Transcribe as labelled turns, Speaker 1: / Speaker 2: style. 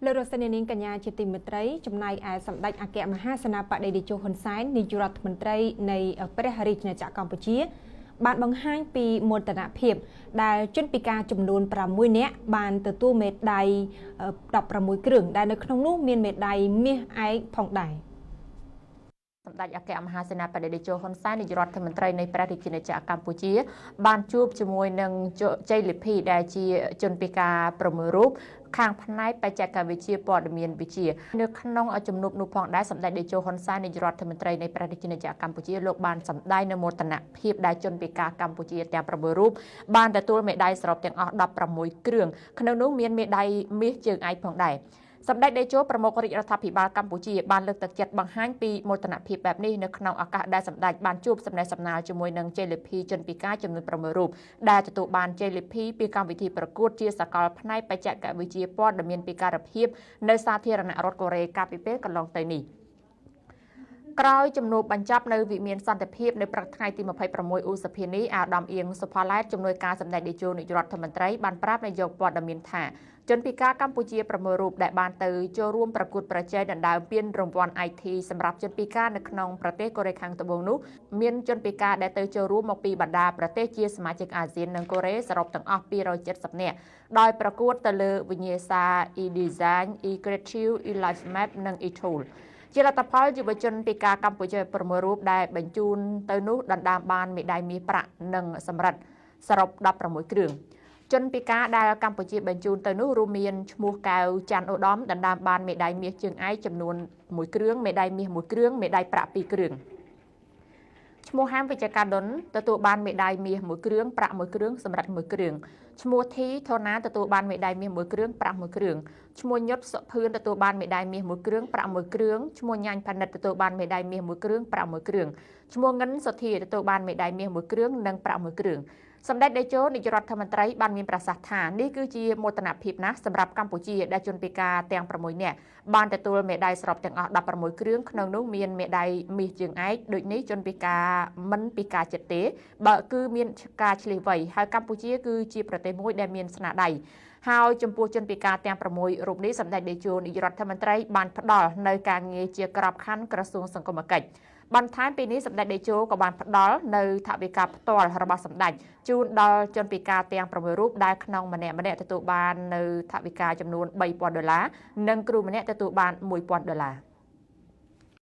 Speaker 1: លើរដ្ឋាភិបាលកញ្ញាជាទីមេត្រីចំណាយឯសម្ដេចអគ្គមហាសេនាបតីតេជោហ៊ុនសែននាយករដ្ឋមន្ត្រីនៃព្រះរាជាណាចក្រកម្ពុជាបានបង្ហាញពីមោទនភាពដែលជនពិការចំនួន6នាក់បានទទួលមេដាយ16គ្រឿងដែលនៅក្នុងនោះមានមេដាយមាសឯកផងដែរសម្ដេចអគ្គមហាសេនាបតីតេជោហ៊ុនសែននាយករដ្ឋមន្ត្រីនៃព្រះរាជាណាចក្រកម្ពុជាបានជួបជាមួយនឹងជ័យលិភីដែលជាជនពិការ6រូបខាងផ្នែកបច្ចេកវិទ្យាព័ត៌មានវិទ្យានៅក្នុងជំនួបនោះផងដែរសម្ដេចតេជោហ៊ុនសែននាយករដ្ឋមន្ត្រីនៃព្រះរាជាណាចក្រកម្ពុជាលោកបានសម្ដែងនូវមោទនភាពដែលជនពិការកម្ពុជាទាំង6រូបបានទទួលមេដាយសរុបទាំងអស់16គ្រឿងក្នុងនោះមានមេដាយមាសជើងឯកផងដែរសម្ដេចតេជោប្រមុខរាជរដ្ឋាភិបាលកម្ពុជាបានលើកទឹកចិត្តបង្ហាញពីមោទនភាពបែបនេះនៅក្នុងឱកាសដែលសម្ដេចបានជួបសំណេះសំណាលជាមួយនឹងជ័យលិភីជនពិការចំនួន6រូបដែលទទួលបានជ័យលិភីពីកម្មវិធីប្រកួតជាសកលផ្នែកបច្ចេកវិទ្យាព័ត៌មានពិការភាពនៅសាធារណរដ្ឋកូរ៉េកាលពីពេលកន្លងទៅនេះក្រោយជំនួបបញ្ចប់នៅវិមានសន្តិភាពនៅព្រឹកថ្ងៃទី26ឧសភានេះអាដាមអៀងសុផាឡែតជំនួយការសម្ដេចតេជោនាយករដ្ឋមន្ត្រីបានប្រាប់នាយកព័ត៌មានថាជនពិការកម្ពុជា6រូបដែលបានទៅចូលរួមប្រកួតប្រជែងដណ្ដើមពានរង្វាន់ IT សម្រាប់ជនពិការនៅក្នុងប្រទេសកូរ៉េខាងត្បូងនោះមានជនពិការដែលទៅចូលរួមមកពីបណ្ដាប្រទេសជាសមាជិកអាស៊ាននិងកូរ៉េសរុបទាំងអស់270នាក់ដោយប្រកួតទៅលើវិញ្ញាសា e-design, e-creative, e-life map និង e-toolជាលទ្ធផលយុវជនពិការកម្ពុជា6រូបដែលបញ្ជូនទៅនោះដណ្ដើមបានមេដាយមាសប្រាក់និងសំរឹទ្ធសរុប16គ្រឿងជនពិការដែលកម្ពុជាបញ្ជូនទៅនោះរួមមានឈ្មោះកៅច័ន្ទឧត្តមដណ្ដើមបានមេដាយមាសជើងឯកចំនួន1គ្រឿងមេដាយមាស1គ្រឿងមេដាយប្រាក់2គ្រឿងឈ្មោះហាមវិជ្ជការដុនទទួលបានមេដាយមាស1គ្រឿងប្រាក់1គ្រឿងសំរឹទ្ធ1គ្រឿងឈ្មោះធីថូណាទទួលបានមេដាយមាស1គ្រឿងប្រាក់1គ្រឿងឈ្មោះញុតសុភឿនទទួលបានមេដាយមាស1គ្រឿងប្រាក់1គ្រឿងឈ្មោះញ៉ាញ់ផានិតទទួលបានមេដាយមាស1គ្រឿងប្រាក់1គ្រឿងឈ្មោះងិនសុធាទទួលបានមេដាយមាស1គ្រឿងនិងប្រាក់1គ្រឿងសម្ដេចតេជោនាយករដ្ឋមន្ត្រីបានមានប្រសាសន៍ថានេះគឺជាមោទនភាពណាស់សម្រាប់កម្ពុជាដែលជនពិការទាំង6នាក់បានទទួលមេដាយសរុបទាំងអស់16គ្រឿងក្នុងនោះមានមេដាយមាសជើងឯកដូចនេះជនពិការមិនពិការចិត្តទេបើគឺមានការឆ្លៀសវៃហើយកម្ពុជាគឺជាប្រទេសមួយដែលមានស្នាដៃហើយចំពោះជនពិការទាំង6រូបនេះសម្ដេចតេជោនាយករដ្ឋមន្ត្រីបានផ្ដល់នៅការងារជាក្របខ័ណ្ឌក្រសួងសង្គមគិច្ចបន្ថែមពីនេះសម្ដេចតេជោក៏បានផ្ដល់នៅថវិកាផ្ទាល់របស់សម្ដេចជូនដល់ជនពិការទាំង6រូបដែលក្នុងម្នាក់ទទួលបាននៅថវិកាចំនួន$3,000និងគ្រូម្នាក់ទទួលបាន$1,000